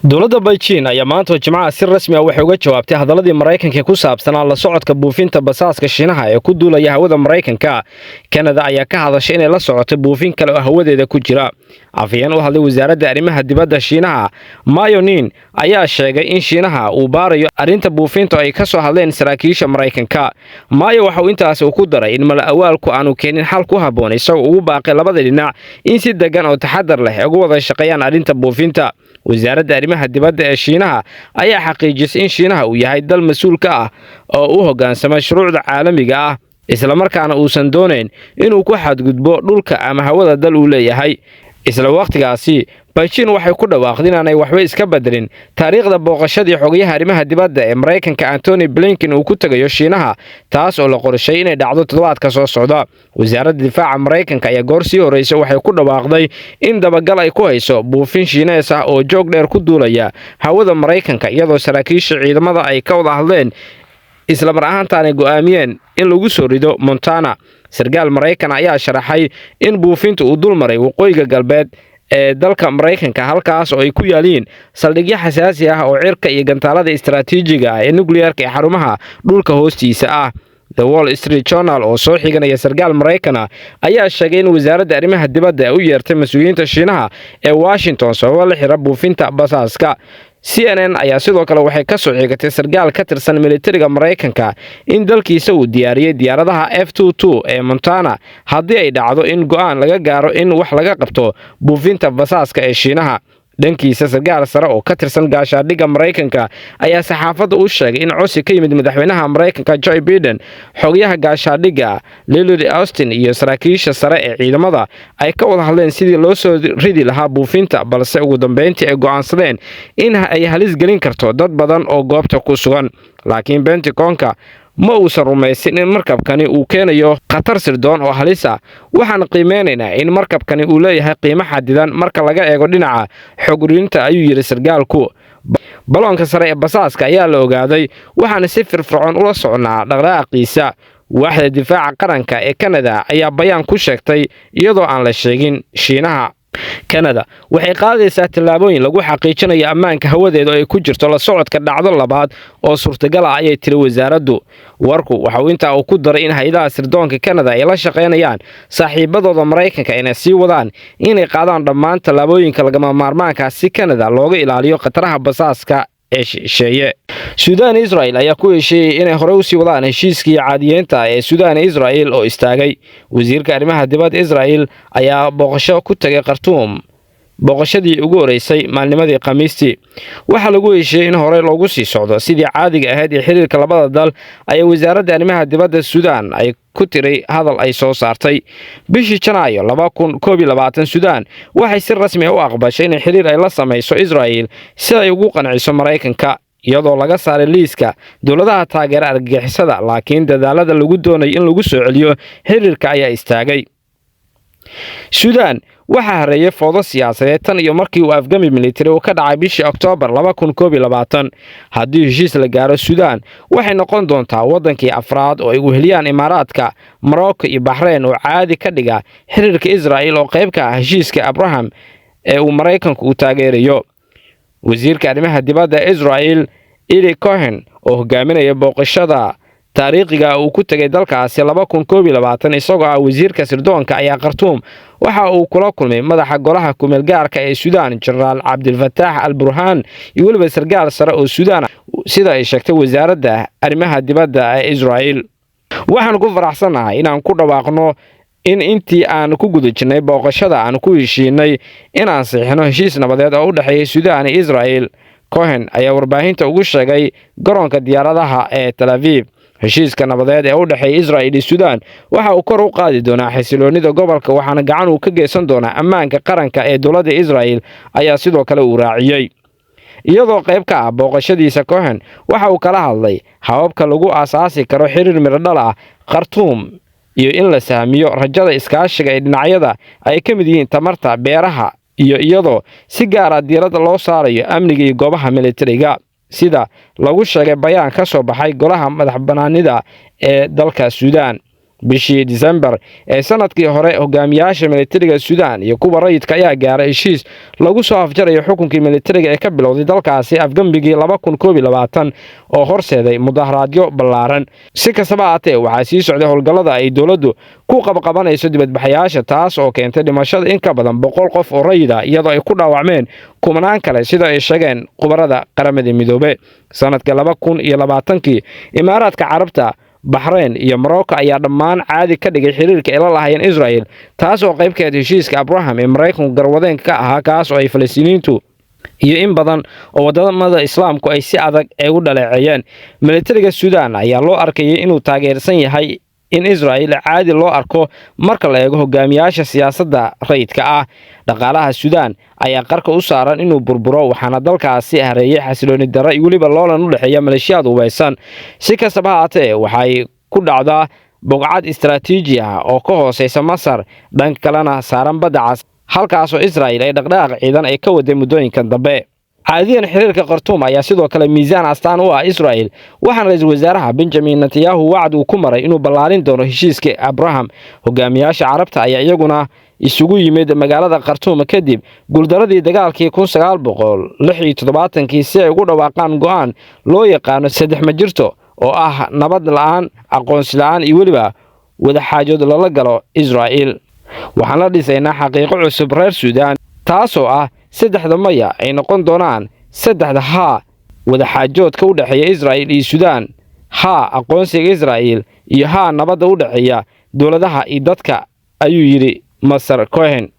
dowladda Beijing ayaa maanta Jimcaha si rasmi ah waxay uga jawaabtay hadaladii Mareykanka ku saabsanaa la socodka buufinta basaaska Shiinaha ee ku duulaya hawada Mareykanka. Canada ayaa ka hadashay inay la socoto buufin kale oo hawadeeda ku jira. Afhayeen u hadlay wasaaradda arrimaha dibadda Shiinaha, Ma Yongning, ayaa sheegay in Shiinaha uu baarayo arrinta buufinta ay ka soo hadleen saraakiisha Mareykanka. Ma Yongning waxa uu intaas ku daray in mala awaalku aanu keenin xal ku haboon isagoo ugu baaqay labada dhinac in si degan oo taxadar leh uga wada shaqeeyaan arrinta buufinta. wasaaradda arrimaha dibadda ee Shiinaha ayaa xaqiijisay in Shiinaha uu yahay dal mas'uul ka ah oo u hoggaansama shuruucda caalamiga ah isla markaana uusan doonayn inuu ku xadgudbo dhulka ama hawada dal uu leeyahay. isla waqtigaasi Beijing waxay ku dhawaaqday inaanay waxba iska bedelin taariikhda booqashadii xogayaha arrimaha dibadda ee Mareykanka Antony Blinken uu ku tagayo Shiinaha, taas oo la qorshay inay dhacdo toddobaadka soo socda. wasaaradda difaaca Mareykanka ayaa goor sii horeysay waxay ku dhawaaqday in dabagal ay ku hayso buufin Shiinees ah oo joog dheer ku duulaya hawada Mareykanka, iyadoo saraakiisha ciidamada ay ka wada hadleen isla mar ahaantaana go'aamiyeen in lagu soo rido Montana. sargaal Mareykan ayaa sharaxay in buufintu uu dul maray waqooyiga galbeed ee dalka Mareykanka, halkaas oo ay ku yaaliin saldhigyo xasaasi ah oo cirka iyo gantaalada istiraatiijiga ah ee nuclear-ka ee xarumaha dhulka hoostiisa ah. The Wall Street Journal oo soo xiganaya sargaal Mareykan ayaa sheegay in wasaaradda arrimaha dibadda u yeertay mas'uuliyiinta Shiinaha ee Washington sababo la xiriira buufinta basaaska. CNN ayaa sidoo kale waxay ka soo xigatay sargaal ka tirsan militariga Mareykanka in dalkiisa uu diyaariyay diyaaradaha F-22 ee Montana haddii ay dhacdo in go'aan laga gaaro in wax laga qabto buufinta basaaska ee Shiinaha. dhankiisa sargaal sare oo ka tirsan gaashaadhigga Mareykanka ayaa saxaafadda u sheegay in codsi ka yimid madaxweynaha Mareykanka Joe Biden, xogayaha gaashaadhigga Lloyd Austin iyo saraakiisha sare ee ciidamada ay ka wada hadleen sidii loo soo ridi lahaa buufinta, balse ugu dambeyntii ay go'aansadeen in ay halis gelin karto dad badan oo goobta ku sugan. laakiin Pentagon-ka ma uusan rumaysin in markabkani uu keenayo khatar sirdoon oo halis ah. waxaan qiimeynaynaa in markabkani uu leeyahay qiimo xadidan marka laga eego dhinaca xog ururinta, ayuu yiri sargaalku. baloonka sare ee basaaska ayaa la ogaaday, waxaana si firfircoon ula socnaa dhaqdhaqaaqiisa. waaxda difaaca qaranka ee Canada ayaa bayaan ku sheegtay iyadoo aan la sheegin Shiinaha. Canada waxay qaadaysaa tallaabooyin lagu xaqiijinayo ammaanka hawadeeda oo ay ku jirto la socodka dhacdo labaad oo suurtagal ah, ayay tiri wasaaraddu. warku waxa uu intaa ku daray in hay'adaha sirdoonka Canada ay la shaqeynayaan saaxiibadooda Mareykanka inay sii wadaan inay qaadaan dhammaan tallaabooyinka lagama maarmaanka ah si Canada looga ilaaliyo khataraha basaaska ee shisheeye. Suudaan iyo Israel ayaa ku heshiiyay inay hore u sii wadaan heshiiskii caadiyeynta ee Suudaan iyo Israel oo istaagay. wasiirka arrimaha dibadda Israel ayaa booqasho ku tagay Khartoum, booqashadii ugu horeysay maalnimadii Khamiistii. waxaa lagu heshiiyay in hore loogu sii socdo sidii caadiga ahayd ee xiriirka labada dal, ayaa wasaaradda arrimaha dibadda Suudaan ay ku tiray hadal ay soo saartay. bishii Janaayo 2021 Suudaan waxay si rasmi ah u aqbashay in xiriir ay la samayso Israel si ay ugu qanciso Mareykanka, iyadoo laga saaray liiska dowladaha taageera argagixisada, laakiin dadaalada lagu doonay in lagu soo celiyo xiriirka ayaa istaagay. Suudaan waxaa hareeyay fowdo siyaasadeed tan iyo markii uu afgami militari uu ka dhacay bishii Oktoobar 2021. haddii heshiis la gaaro, Suudaan waxay noqon doontaa wadankii afraad oo ay u heliyaan Imaaraadka, Morocco iyo Bahrain oo caadi ka dhiga xiriirka Israel oo qayb ka ah heshiiska Abraham ee uu Mareykanku u taageerayo. wasiirka arrimaha dibadda Israel Eli Cohen oo hogaaminaya booqashada taariikhiga uu ku tagay dalkaasi 2021 isagoo ah wasiirka sirdoonka ayaa Khartoum waxa uu kula kulmay madaxa golaha kumeel gaarka ee Suudaan Generaal Abdelfattah al-Burhan iyo waliba sargaal sare oo Suudaan, sida ay sheegtay wasaaradda arrimaha dibadda ee Israel. waxaan ku faraxsanahay inaan ku dhawaaqno in intii aan ku guda jirnay booqashada aan ku heshiinay inaan saxiixno heshiis nabadeed oo u dhaxeeya Suudaan iyo Israel. Cohen ayaa warbaahinta ugu sheegay garoonka diyaaradaha ee Tel Aviv. heshiiska nabadeed ee u dhaxeeya Israel iyo Suudaan waxa uu kor u qaadi doonaa xasiloonida gobolka, waxaana gacan uu ka geysan doonaa ammaanka qaranka ee dowladda Israel, ayaa sidoo kale uu raaciyay. iyadoo qayb ka ah booqashadiisa, Cohen waxa uu kala hadlay hababka lagu aasaasi karo xiriir miradhal ah Khartoum iyo in la sahmiyo rajada iskaashiga ee dhinacyada ay ka mid yihiin tamarta, beeraha iyo iyadoo si gaar ah diiradda loo saarayo amniga iyo goobaha militariga, sida lagu sheegay bayaan ka soo baxay golaha madaxbannaanida ee dalka Suudaan. bishii December ee sanadkii hore hogaamiyaasha militariga Suudaan iyo kuwa rayidka ayaa gaaray heshiis lagu soo afjarayo xukunkii militariga ee ka bilowday dalkaasi afgambigii 2021 oo horseeday mudaharaadyo ballaaran. Si kastaba ahaatee waxaa sii socday howlgallada ay dowladdu ku qabqabanayso dibadbaxayaasha, taas oo keentay dhimashada in ka badan 100 qof oo rayid ah iyadoo ay ku dhaawacmeen kumanaan kale sida ay sheegeen khubarada qaramada midoobay. Sanadka 2020 Imaaraadka Carabta, Bahrain iyo Morocco ayaa dhammaan caadi ka dhigay xiriirka ay la lahaayeen Israel, taas oo qayb ka ah heshiiska Abraham ee Mareykanku garwadeen ka ahaa, kaas oo ay Falastiiniintu iyo in badan oo wadamada Islaamku ay si adag u dhaleeceeyeen. Militariga Suudaan ayaa loo arkayay inuu taageersan yahay in Israel caadi loo arko marka la eego hogaamiyaasha siyaasadda rayidka ah. Dhaqaalaha Suudaan ayaa qarka u saaran inuu burburo, waxaana dalkaasi hareeyay xasilooni darro iyo weliba loolan u dhexeeya maleeshiyada hubeysan. Si kastaba ha ahaatee waxay ku dhacdaa bogcad istiraatiiji ah oo ka hooseysa Masar, dhanka kalena saaran Badda Cas, halkaas oo Israel ay dhaqdhaqaaq ciidan ay ka waday muddooyinkan dambe. caadiyan xiriirka Khartoum ayaa sidoo kale miisaan astaan u ah Israel, waxaana ra'iisul wasaaraha Benjamin Netanyahu wacd uu ku maray inuu ballaarin doono heshiiska Abraham. Hogaamiyaasha Carabta ayaa iyaguna isugu yimid magaalada Khartoum kadib guuldaradii dagaalkii 1976 si ay ugu dhawaaqaan go'aan loo yaqaano 3 ma jirto oo ah nabad la'aan, aqoonsi la'aan iyo weliba wada xaajood lala galo Israel. waxaan la dhisaynaa xaqiiqo cusub reer Suudaan, taasoo ah 3 Maya ay noqon doonaan 3 haa wada xaajoodka u dhaxeeya Israel iyo Suudaan, haa aqoonsiga Israel iyo haa nabadda u dhaxeeya dowladaha iyo dadka, ayuu yiri Masar Cohen.